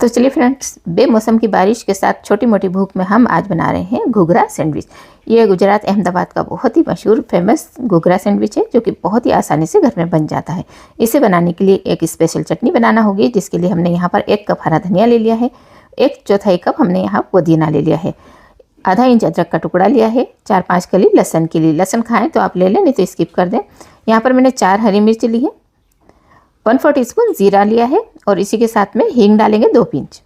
तो चलिए फ्रेंड्स, बेमौसम की बारिश के साथ छोटी मोटी भूख में हम आज बना रहे हैं घुघरा सैंडविच। ये गुजरात अहमदाबाद का बहुत ही मशहूर फेमस घुघरा सैंडविच है, जो कि बहुत ही आसानी से घर में बन जाता है। इसे बनाने के लिए एक स्पेशल चटनी बनाना होगी, जिसके लिए हमने यहाँ पर 1 कप हरा धनिया ले लिया है, 1/4 कप हमने यहाँ पुदीना ले लिया है, आधा इंच अदरक का टुकड़ा लिया है, 4-5 कली लहसुन की ली। लहसुन खाएँ तो आप ले लें, नहीं तो स्किप कर दें। यहाँ पर मैंने 4 हरी मिर्च ली है, 1/4 टीस्पून जीरा लिया है और इसी के साथ में हींग डालेंगे 2 पिंच।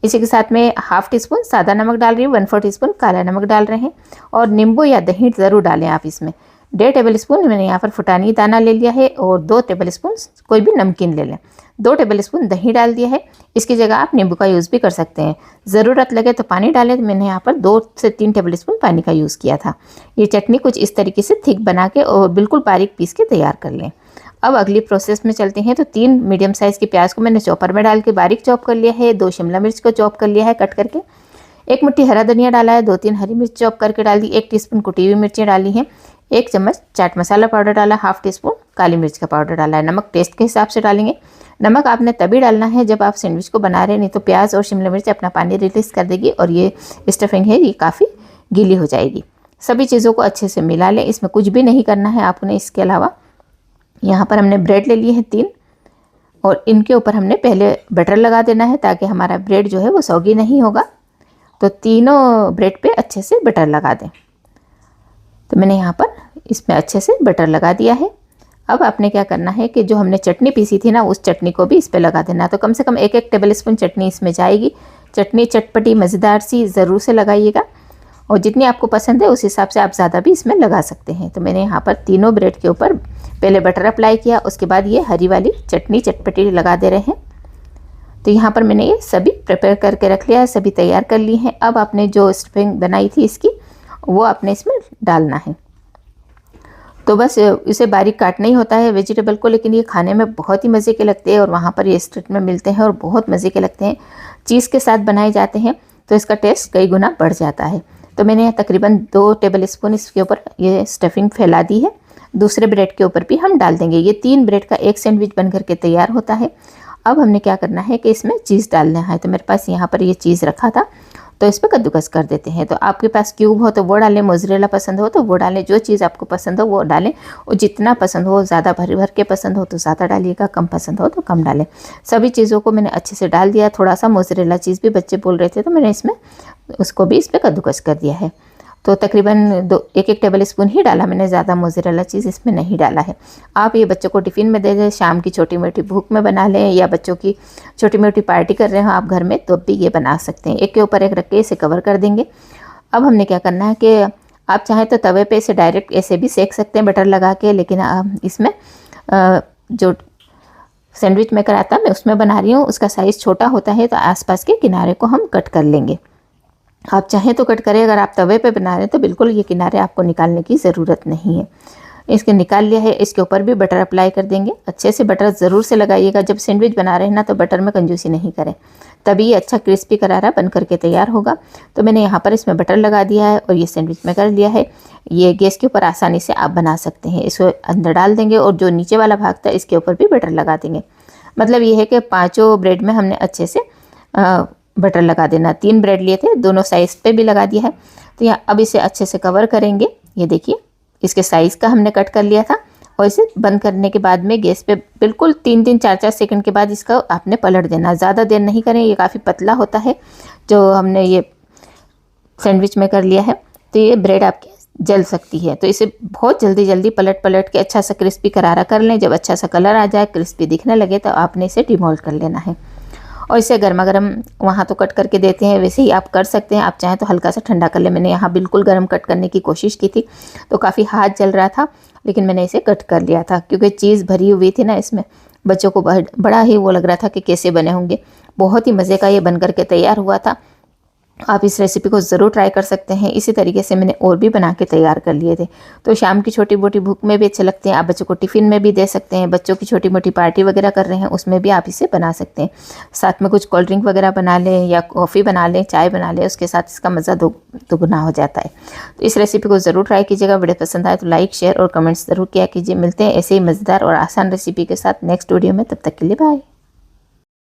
इसी के साथ में 1/2 टीस्पून सादा नमक डाल रही हूँ, 1/4 टीस्पून काला नमक डाल रहे हैं और नींबू या दही ज़रूर डालें आप इसमें। 1.5 टेबलस्पून मैंने यहाँ पर फुटानी दाना ले लिया है और 2 टेबलस्पून कोई भी नमकीन ले लें। 2 टेबलस्पून दही डाल दिया है। इसकी जगह आप नींबू का यूज़ भी कर सकते हैं। ज़रूरत लगे तो पानी डालें, तो मैंने यहाँ पर 2 से 3 टेबलस्पून पानी का यूज़ किया था। ये चटनी कुछ इस तरीके से थिक बना के और बिल्कुल बारीक पीस के तैयार कर लें। अब अगली प्रोसेस में चलते हैं। तो 3 मीडियम साइज़ की प्याज को मैंने चॉपर में डाल के बारीक चॉप कर लिया है, 2 शिमला मिर्च को चॉप कर लिया है कट करके, 1 मुट्ठी हरा धनिया डाला है, 2-3 हरी मिर्च चॉप करके डाल दी, 1 टीस्पून कुटी हुई मिर्ची डाली है, 1 चम्मच चाट मसाला पाउडर डाला, 1/2 टीस्पून काली मिर्च का पाउडर डाला है। नमक टेस्ट के हिसाब से डालेंगे। नमक आपने तभी डालना है जब आप सैंडविच को बना रहे हैं, नहीं तो प्याज और शिमला मिर्च अपना पानी रिलीज़ कर देगी और ये स्टफिंग है ये काफ़ी गीली हो जाएगी। सभी चीज़ों को अच्छे से मिला लें। इसमें कुछ भी नहीं करना है आपने। इसके अलावा यहाँ पर हमने ब्रेड ले लिए हैं 3 और इनके ऊपर हमने पहले बटर लगा देना है ताकि हमारा ब्रेड जो है वो सौगी नहीं होगा। तो तीनों ब्रेड पे अच्छे से बटर लगा दें। तो मैंने यहाँ पर इसमें अच्छे से बटर लगा दिया है। अब आपने क्या करना है कि जो हमने चटनी पीसी थी ना, उस चटनी को भी इस पे लगा देना है। तो कम से कम 1-1 टेबलस्पून चटनी इसमें जाएगी। चटनी चटपटी मज़ेदार सी ज़रूर से लगाइएगा और जितनी आपको पसंद है उस हिसाब से आप ज़्यादा भी इसमें लगा सकते हैं। तो मैंने यहाँ पर तीनों ब्रेड के ऊपर पहले बटर अप्लाई किया, उसके बाद ये हरी वाली चटनी चटपटी लगा दे रहे हैं। तो यहाँ पर मैंने ये सभी प्रिपेयर करके रख लिया है, सभी तैयार कर ली हैं। अब आपने जो स्टफिंग बनाई थी इसकी, वो आपने इसमें डालना है। तो बस इसे बारीक काटना ही होता है वेजिटेबल को, लेकिन ये खाने में बहुत ही मज़े के लगते हैं और वहाँ पर ये स्ट्रीट में मिलते हैं और बहुत मज़े के लगते हैं। चीज़ के साथ बनाए जाते हैं तो इसका टेस्ट कई गुना बढ़ जाता है। तो मैंने तकरीबन 2 टेबलस्पून इसके ऊपर ये स्टफिंग फैला दी है। दूसरे ब्रेड के ऊपर भी हम डाल देंगे। ये 3 ब्रेड का एक सैंडविच बन करके तैयार होता है। अब हमने क्या करना है कि इसमें चीज़ डालना है। तो मेरे पास यहाँ पर ये चीज़ रखा था, तो इस पर कद्दूकस कर देते हैं। तो आपके पास क्यूब हो तो वो डालें, मोज़रेला पसंद हो तो वो डालें, जो चीज़ आपको पसंद हो वो डालें और जितना पसंद हो, ज़्यादा भर भर के पसंद हो तो ज़्यादा डालिएगा, कम पसंद हो तो कम डालें। सभी चीज़ों को मैंने अच्छे से डाल दिया। थोड़ा सा मोज़रेला चीज़ भी बच्चे बोल रहे थे तो मैंने इसमें उसको भी इस पर कद्दूकस कर दिया है। तो तकरीबन 1-1 टेबलस्पून ही डाला मैंने, ज़्यादा मोज़रेला चीज़ इसमें नहीं डाला है। आप ये बच्चों को टिफ़िन में दे दें, शाम की छोटी मोटी भूख में बना लें, या बच्चों की छोटी मोटी पार्टी कर रहे हो आप घर में तो भी ये बना सकते हैं। एक के ऊपर एक रख के इसे कवर कर देंगे। अब हमने क्या करना है कि आप चाहें तो तवे पे इसे डायरेक्ट ऐसे भी सेक सकते हैं बटर लगा के, लेकिन इसमें जो सैंडविच मेकर आता है मैं उसमें बना रही हूँ, उसका साइज़ छोटा होता है तो आसपास के किनारे को हम कट कर लेंगे। आप चाहें तो कट करें। अगर आप तवे पे बना रहे हैं तो बिल्कुल ये किनारे आपको निकालने की ज़रूरत नहीं है। इसके निकाल लिया है। इसके ऊपर भी बटर अप्लाई कर देंगे। अच्छे से बटर ज़रूर से लगाइएगा। जब सैंडविच बना रहे हैं ना तो बटर में कंजूसी नहीं करें, तभी ये अच्छा क्रिस्पी करारा बन करके तैयार होगा। तो मैंने यहाँ पर इसमें बटर लगा दिया है और ये सैंडविच में कर लिया है। ये गैस के ऊपर आसानी से आप बना सकते हैं। इसको अंदर डाल देंगे और जो नीचे वाला भाग था इसके ऊपर भी बटर लगा देंगे। मतलब ये है कि 5 ब्रेड में हमने अच्छे से बटर लगा देना। 3 ब्रेड लिए थे, दोनों साइज़ पे भी लगा दिया है। तो यहाँ अब इसे अच्छे से कवर करेंगे। ये देखिए इसके साइज़ का हमने कट कर लिया था और इसे बंद करने के बाद में गैस पे बिल्कुल 3-3 4-4 सेकंड के बाद इसका आपने पलट देना। ज़्यादा देर नहीं करें, ये काफ़ी पतला होता है जो हमने ये सैंडविच में कर लिया है, तो ये ब्रेड आपकी जल सकती है। तो इसे बहुत जल्दी जल्दी पलट पलट के अच्छा सा क्रिस्पी करारा कर लें। जब अच्छा सा कलर आ जाए, क्रिस्पी दिखने लगे, तो आपने इसे डिमोल्ड कर लेना है और इसे गर्मा गर्म वहाँ तो कट करके देते हैं, वैसे ही आप कर सकते हैं। आप चाहें तो हल्का सा ठंडा कर ले। मैंने यहाँ बिल्कुल गर्म कट करने की कोशिश की थी तो काफ़ी हाथ जल रहा था, लेकिन मैंने इसे कट कर लिया था क्योंकि चीज़ भरी हुई थी ना इसमें। बच्चों को बड़ा ही वो लग रहा था कि कैसे बने होंगे। बहुत ही मज़े का ये बन करके तैयार हुआ था। आप इस रेसिपी को ज़रूर ट्राई कर सकते हैं। इसी तरीके से मैंने और भी बना के तैयार कर लिए थे। तो शाम की छोटी मोटी भूख में भी अच्छे लगते हैं। आप बच्चों को टिफ़िन में भी दे सकते हैं। बच्चों की छोटी मोटी पार्टी वगैरह कर रहे हैं उसमें भी आप इसे बना सकते हैं। साथ में कुछ कोल्ड ड्रिंक वगैरह बना लें या कॉफ़ी बना लें, चाय बना लें, उसके साथ इसका मज़ा दोगुना हो जाता है। तो इस रेसिपी को ज़रूर ट्राई कीजिएगा। वीडियो पसंद आए तो लाइक, शेयर और कमेंट्स ज़रूर किया कीजिए। मिलते हैं ऐसे ही मज़ेदार और आसान रेसिपी के साथ नेक्स्ट वीडियो में। तब तक के लिए बाय।